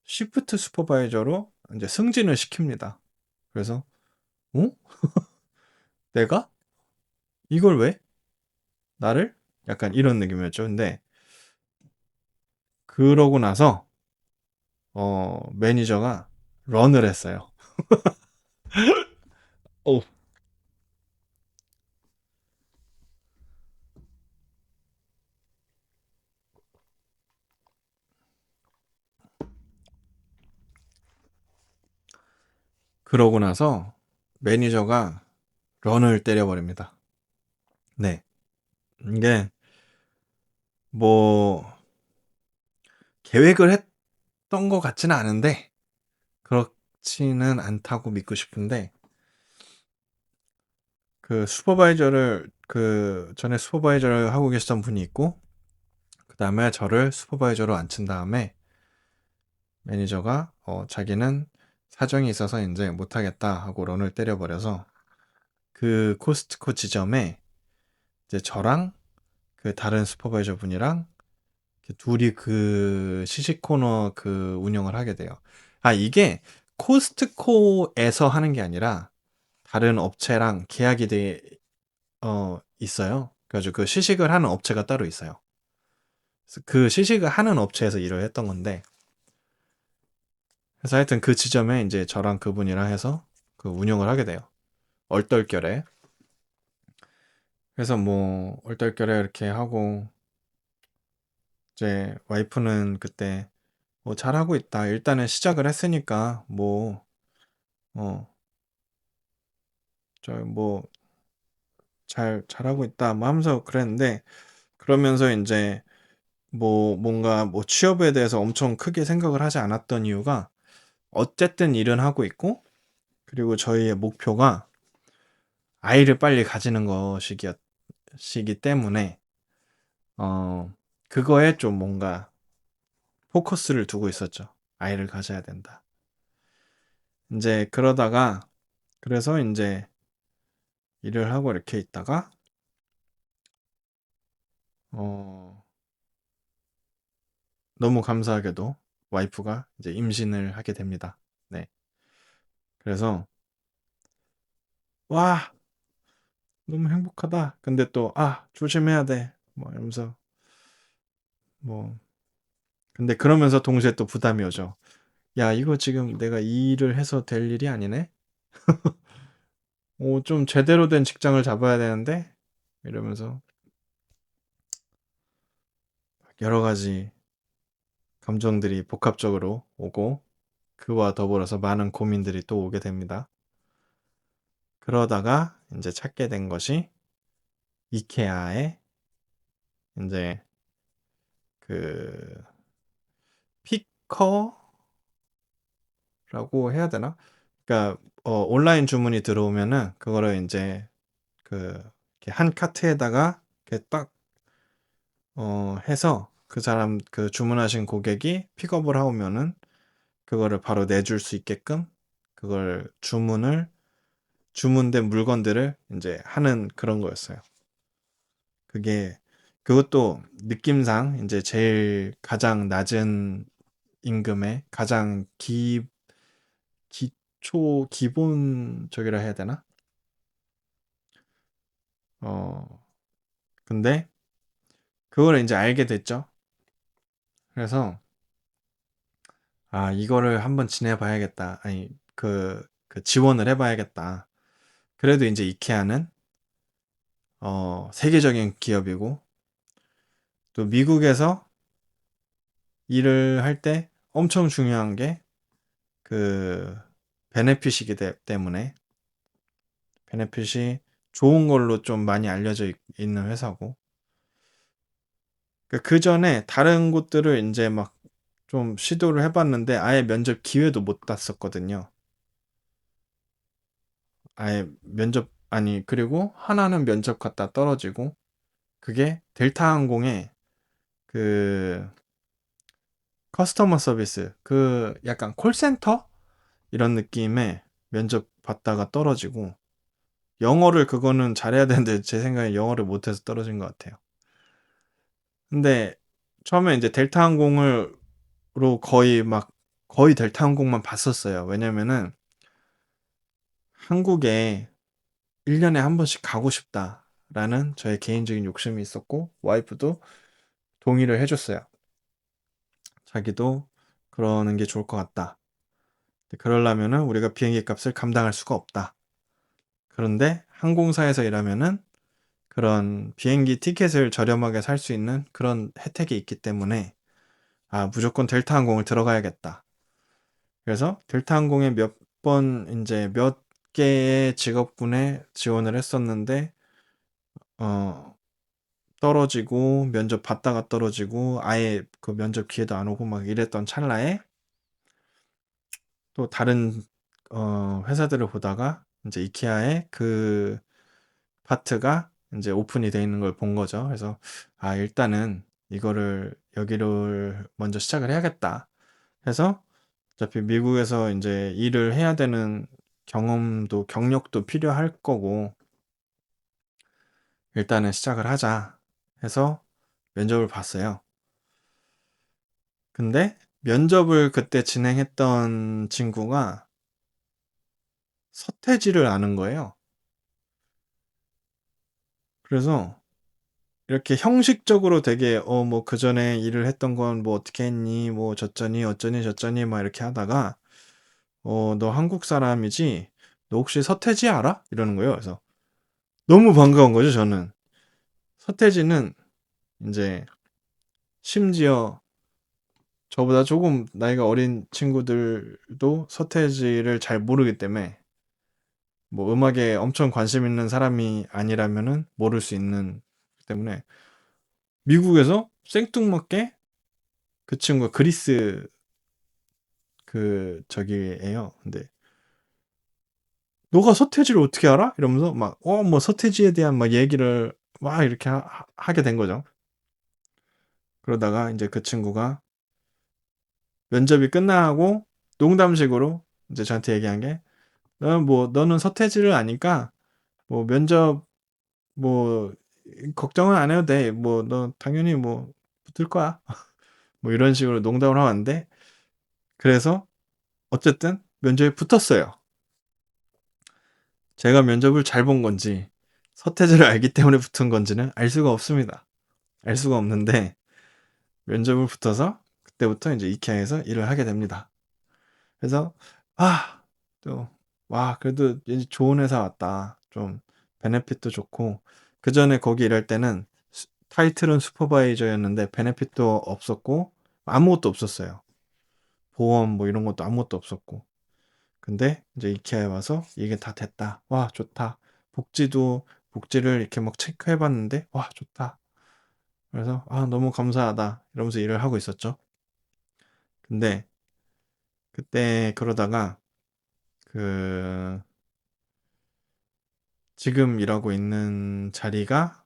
시프트 슈퍼바이저로 이제 승진을 시킵니다. 그래서, 어? 내가? 이걸 왜? 나를? 약간 이런 느낌이었죠. 근데, 그러고 나서, 매니저가 런을 했어요. 오. 그러고 나서 매니저가 런을 때려버립니다. 네. 이게 뭐 계획을 했던 것 같지는 않은데 그렇지는 않다고 믿고 싶은데, 그 슈퍼바이저를 그 전에 슈퍼바이저를 하고 계시던 분이 있고, 그 다음에 저를 슈퍼바이저로 앉힌 다음에 매니저가 자기는 사정이 있어서 이제 못하겠다 하고 런을 때려버려서 그 코스트코 지점에 이제 저랑 그 다른 슈퍼바이저 분이랑 둘이 그 시식 코너 그 운영을 하게 돼요. 아, 이게 코스트코에서 하는 게 아니라 다른 업체랑 계약이 있어요. 그래가지고 그 시식을 하는 업체가 따로 있어요. 그래서 그 시식을 하는 업체에서 일을 했던 건데, 그래서 하여튼 그 지점에 이제 저랑 그분이랑 해서 그 운영을 하게 돼요. 얼떨결에. 그래서 뭐 얼떨결에 이렇게 하고, 이제 와이프는 그때 뭐 잘하고 있다. 일단은 시작을 했으니까 뭐 어, 저 뭐 잘하고 있다 뭐 하면서 그랬는데, 그러면서 이제 뭐 뭔가 뭐 취업에 대해서 엄청 크게 생각을 하지 않았던 이유가, 어쨌든 일은 하고 있고, 그리고 저희의 목표가 아이를 빨리 가지는 것이기 때문에 어 그거에 좀 뭔가 포커스를 두고 있었죠. 아이를 가져야 된다. 이제 그러다가, 그래서 이제 일을 하고 이렇게 있다가 어 너무 감사하게도 와이프가 이제 임신을 하게 됩니다. 네. 그래서 와, 너무 행복하다. 근데 또 조심해야 돼. 뭐 이러면서 뭐, 근데 그러면서 동시에 또 부담이 오죠. 야, 이거 지금 내가 이 일을 해서 될 일이 아니네. 좀 제대로 된 직장을 잡아야 되는데 이러면서 여러 가지 감정들이 복합적으로 오고, 그와 더불어서 많은 고민들이 또 오게 됩니다. 그러다가 이제 찾게 된 것이 이케아의 이제 그 피커라고 해야 되나? 그러니까 온라인 주문이 들어오면은 그거를 이제 그 이렇게 한 카트에다가 이렇게 딱 해서 그 사람 그 주문하신 고객이 픽업을 하오면은 그거를 바로 내줄 수 있게끔 그걸 주문된 물건들을 이제 하는 그런 거였어요. 그게 그것도 느낌상 이제 제일 가장 낮은 임금에 가장 기본적이라 해야 되나? 어, 근데 그거를 이제 알게 됐죠. 그래서 아, 이거를 한번 지내봐야겠다. 아니, 그 지원을 해봐야겠다. 그래도 이제 이케아는 세계적인 기업이고 또 미국에서 일을 할 때 엄청 중요한 게 그 베네핏이기 때문에 베네핏이 좋은 걸로 좀 많이 알려져 있는 회사고 그 전에 다른 곳들을 이제 막 좀 시도를 해봤는데 아예 면접 기회도 못 땄었거든요. 아예 면접 아니 그리고 하나는 면접 갔다 떨어지고 그게 델타 항공의 그 커스터머 서비스 그 약간 콜센터 이런 느낌의 면접 봤다가 떨어지고 영어를 그거는 잘해야 되는데 제 생각에 영어를 못해서 떨어진 것 같아요. 근데 처음에 이제 델타 항공으로 거의 델타 항공만 봤었어요. 왜냐면은 한국에 1년에 한 번씩 가고 싶다라는 저의 개인적인 욕심이 있었고 와이프도 동의를 해줬어요. 자기도 그러는 게 좋을 것 같다. 그러려면은 우리가 비행기 값을 감당할 수가 없다. 그런데 항공사에서 일하면은 그런 비행기 티켓을 저렴하게 살 수 있는 그런 혜택이 있기 때문에 아, 무조건 델타 항공을 들어가야겠다. 그래서 델타 항공에 이제 몇 개의 직업군에 지원을 했었는데 어, 떨어지고 면접 봤다가 떨어지고 아예 그 면접 기회도 안 오고 막 이랬던 찰나에 또 다른 회사들을 보다가 이제 이케아의 그 파트가 이제 오픈이 돼 있는 걸 본 거죠. 그래서 아, 일단은 이거를 여기를 먼저 시작을 해야겠다. 해서 어차피 미국에서 이제 일을 해야 되는 경력도 필요할 거고 일단은 시작을 하자 해서 면접을 봤어요. 근데 면접을 그때 진행했던 친구가 서태지를 아는 거예요. 그래서 이렇게 형식적으로 되게 뭐 그전에 일을 했던 건 뭐 어떻게 했니 뭐 저쩌니 어쩌니 저쩌니 막 이렇게 하다가 너 한국 사람이지 너 혹시 서태지 알아? 이러는 거예요. 그래서 너무 반가운 거죠 저는. 서태지는 이제 심지어 저보다 조금 나이가 어린 친구들도 서태지를 잘 모르기 때문에 뭐 음악에 엄청 관심 있는 사람이 아니라면은 모를 수 있는 때문에 미국에서 생뚱맞게 그 친구가 그리스 그 저기예요. 근데 너가 서태지를 어떻게 알아? 이러면서 막 뭐 서태지에 대한 막 얘기를 막 이렇게 하게 된 거죠. 그러다가 이제 그 친구가 면접이 끝나고 농담식으로 이제 저한테 얘기한 게 너는 서태지를 아니까 뭐 면접 뭐 걱정은 안 해도 돼. 뭐 너 당연히 뭐 붙을 거야. 뭐 이런 식으로 농담을 하는데 그래서 어쨌든 면접에 붙었어요. 제가 면접을 잘 본 건지 서태지를 알기 때문에 붙은 건지는 알 수가 없습니다. 알 수가 없는데 면접을 붙어서 그때부터 이제 이케아에서 일을 하게 됩니다. 그래서 아, 또 와, 그래도 이제 좋은 회사 왔다. 좀 베네핏도 좋고 그전에 거기 일할 때는 타이틀은 슈퍼바이저였는데 베네핏도 없었고 아무것도 없었어요. 보험 뭐 이런 것도 아무것도 없었고 근데 이제 이케아에 와서 이게 다 됐다. 와, 좋다. 복지를 이렇게 막 체크해 봤는데, 와, 좋다. 그래서, 아, 너무 감사하다. 이러면서 일을 하고 있었죠. 근데 그때 그러다가 그 지금 일하고 있는 자리가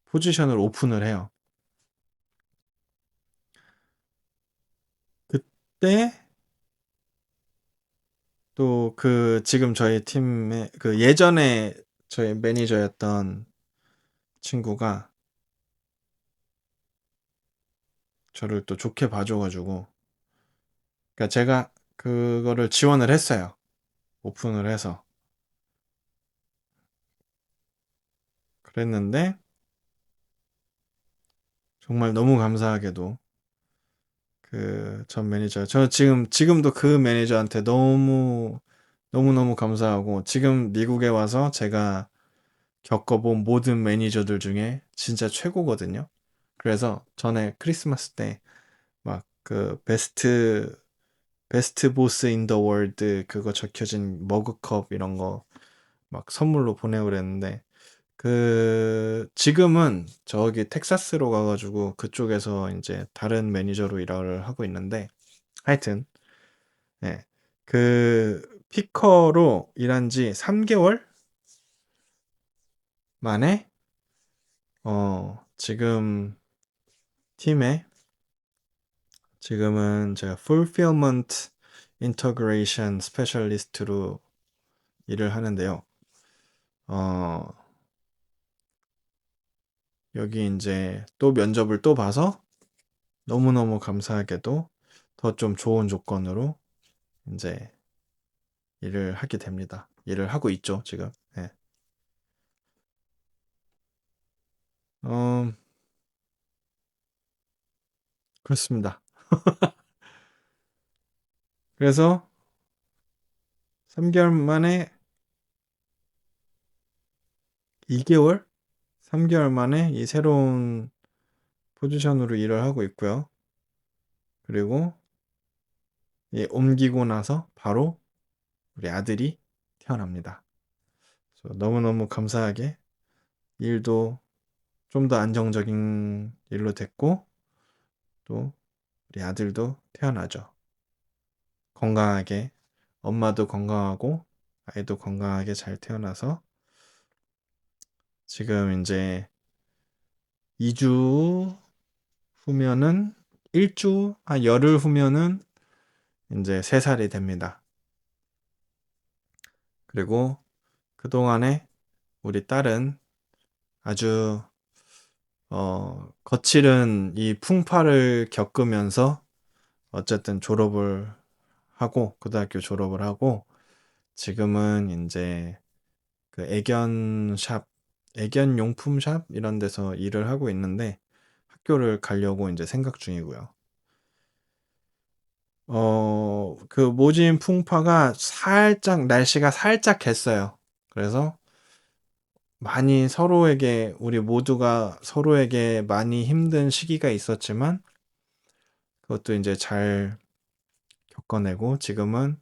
포지션을 오픈을 해요. 그때 또 그 지금 저희 팀의 그 예전에 저희 매니저였던 친구가 저를 또 좋게 봐줘가지고, 그러니까 제가 그거를 지원을 했어요. 오픈을 해서. 그랬는데 정말 너무 감사하게도 그 전 매니저, 저 지금도 그 매니저한테 너무너무 감사하고, 지금 미국에 와서 제가 겪어본 모든 매니저들 중에 진짜 최고거든요. 그래서 전에 크리스마스 때 막 그 베스트 보스 인 더 월드 그거 적혀진 머그컵 이런 거 막 선물로 보내고 그랬는데, 그 지금은 저기 텍사스로 가가지고 그쪽에서 이제 다른 매니저로 일을 하고 있는데, 하여튼 예. 그 피커로 일한 지 3개월 만에 지금 팀에 지금은 제가 Fulfillment Integration Specialist로 일을 하는데요. 어, 여기 이제 또 면접을 또 봐서 너무너무 감사하게도 더 좀 좋은 조건으로 이제 일을 하게 됩니다. 일을 하고 있죠, 지금. 예. 어, 그렇습니다. 그래서 3개월 만에 2개월? 3개월 만에 이 새로운 포지션으로 일을 하고 있고요. 그리고 옮기고 나서 바로 우리 아들이 태어납니다. 그래서 너무너무 감사하게 일도 좀 더 안정적인 일로 됐고, 또 우리 아들도 태어나죠. 건강하게, 엄마도 건강하고 아이도 건강하게 잘 태어나서 지금 이제 2주 후면은 열흘 후면은 이제 3살이 됩니다. 그리고 그동안에 우리 딸은 아주 거칠은 이 풍파를 겪으면서 어쨌든 졸업을 하고, 고등학교 졸업을 하고, 지금은 이제 그 애견 용품 샵 이런 데서 일을 하고 있는데, 학교를 가려고 이제 생각 중이고요. 그 모진 풍파가 날씨가 살짝 갰어요. 그래서 우리 모두가 서로에게 많이 힘든 시기가 있었지만, 그것도 이제 잘 겪어내고, 지금은,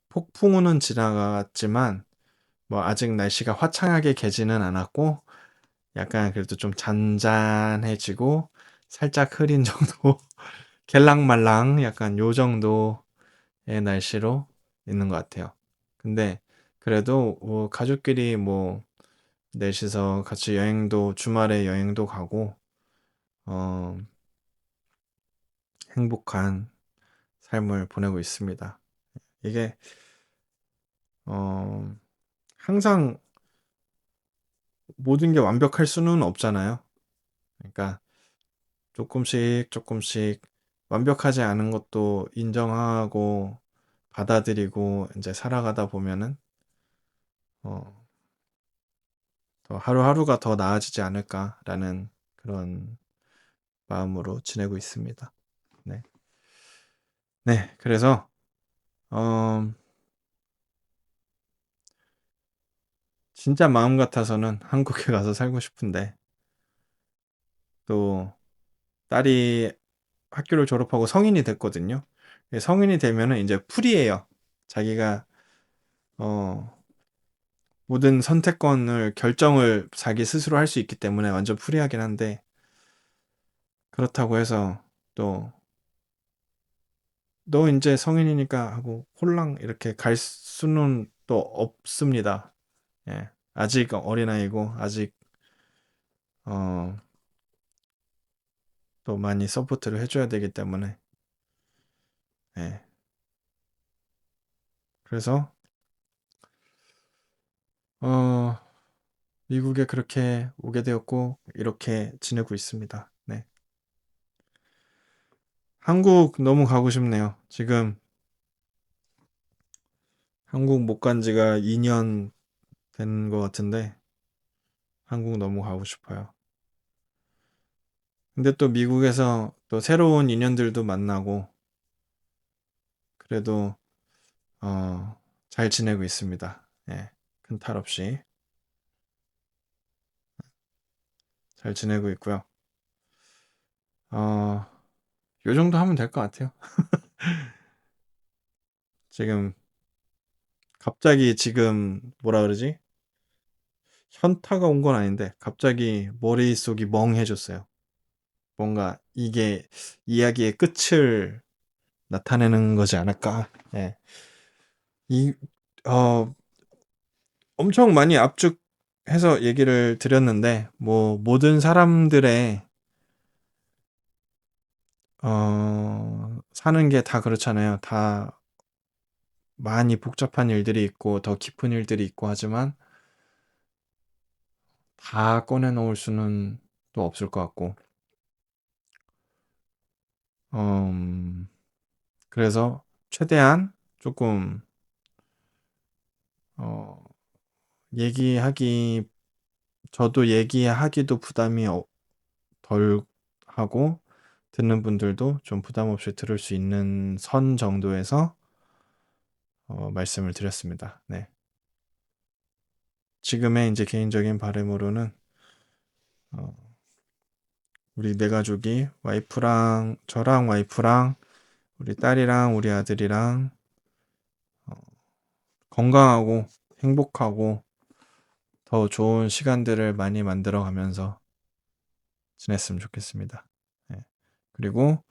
폭풍우는 지나갔지만, 뭐, 아직 날씨가 화창하게 개지는 않았고, 약간 그래도 좀 잔잔해지고, 살짝 흐린 정도, 갤랑말랑 약간 요 정도의 날씨로 있는 것 같아요. 근데, 그래도, 가족끼리 뭐, 넷이서 같이 주말에 여행도 가고, 어, 행복한 삶을 보내고 있습니다. 이게, 어, 항상 모든 게 완벽할 수는 없잖아요. 그러니까 조금씩 완벽하지 않은 것도 인정하고 받아들이고 이제 살아가다 보면은, 어, 더 하루하루가 더 나아지지 않을까라는 그런 마음으로 지내고 있습니다. 네. 네. 그래서, 어, 진짜 마음 같아서는 한국에 가서 살고 싶은데, 또 딸이 학교를 졸업하고 성인이 됐거든요. 성인이 되면은 이제 프리예요. 자기가 어, 모든 선택권을 결정을 자기 스스로 할 수 있기 때문에 완전 프리하긴 한데 그렇다고 해서 또 너 이제 성인이니까 하고 홀랑 이렇게 갈 수는 또 없습니다. 예. 아직 어린아이고 아직 어, 또 많이 서포트를 해줘야 되기 때문에 예. 그래서 어, 미국에 그렇게 오게 되었고 이렇게 지내고 있습니다. 네. 한국 너무 가고 싶네요. 지금 한국 못 간 지가 2년 된 것 같은데 한국 너무 가고 싶어요. 근데 또 미국에서 또 새로운 인연들도 만나고 그래도 어, 잘 지내고 있습니다. 예. 큰 탈 없이 잘 지내고 있고요. 어, 요 정도 하면 될 것 같아요. 지금 갑자기 지금 뭐라 그러지? 현타가 온 건 아닌데 갑자기 머릿속이 멍해졌어요. 뭔가 이게 이야기의 끝을 나타내는 거지 않을까? 예. 이, 어, 엄청 많이 압축해서 얘기를 드렸는데, 뭐, 모든 사람들의, 사는 게 다 그렇잖아요. 다 많이 복잡한 일들이 있고, 더 깊은 일들이 있고 하지만, 다 꺼내놓을 수는 또 없을 것 같고, 음, 그래서 최대한 조금, 어, 얘기하기, 저도 얘기하기도 부담이 덜 하고, 듣는 분들도 좀 부담 없이 들을 수 있는 선 정도에서 말씀을 드렸습니다. 네. 지금의 이제 개인적인 바람으로는 어, 우리 네 가족이 와이프랑 저랑 와이프랑 우리 딸이랑 우리 아들이랑 어, 건강하고 행복하고 더 좋은 시간들을 많이 만들어 가면서 지냈으면 좋겠습니다. 네. 그리고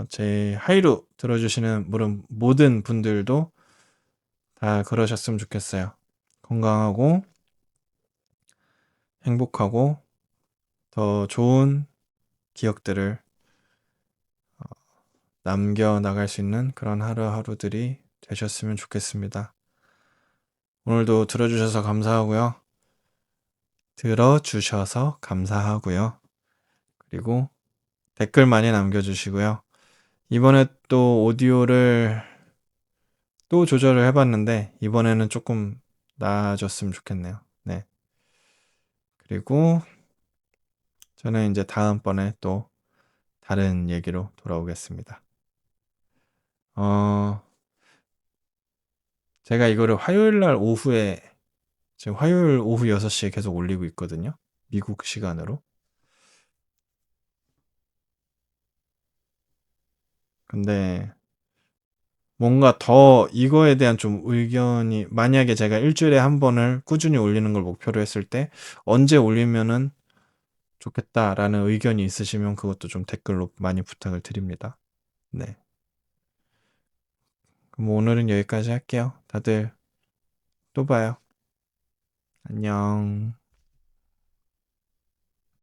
제 하이루 들어주시는 모든 분들도 다 그러셨으면 좋겠어요. 건강하고 행복하고 더 좋은 기억들을 남겨나갈 수 있는 그런 하루하루들이 되셨으면 좋겠습니다. 오늘도 들어주셔서 감사하고요. 들어주셔서 감사하고요. 그리고 댓글 많이 남겨주시고요. 이번에 또 오디오를 또 조절을 해봤는데 이번에는 조금 나아졌으면 좋겠네요. 네. 그리고 저는 이제 다음번에 또 다른 얘기로 돌아오겠습니다. 어, 제가 이거를 화요일 날 오후에 지금 화요일 오후 6시에 계속 올리고 있거든요. 미국 시간으로. 근데 뭔가 더 이거에 대한 좀 의견이 만약에 제가 일주일에 한 번을 꾸준히 올리는 걸 목표로 했을 때 언제 올리면은 좋겠다라는 의견이 있으시면 그것도 좀 댓글로 많이 부탁을 드립니다. 네. 그럼 오늘은 여기까지 할게요. 다들 또 봐요. 안녕.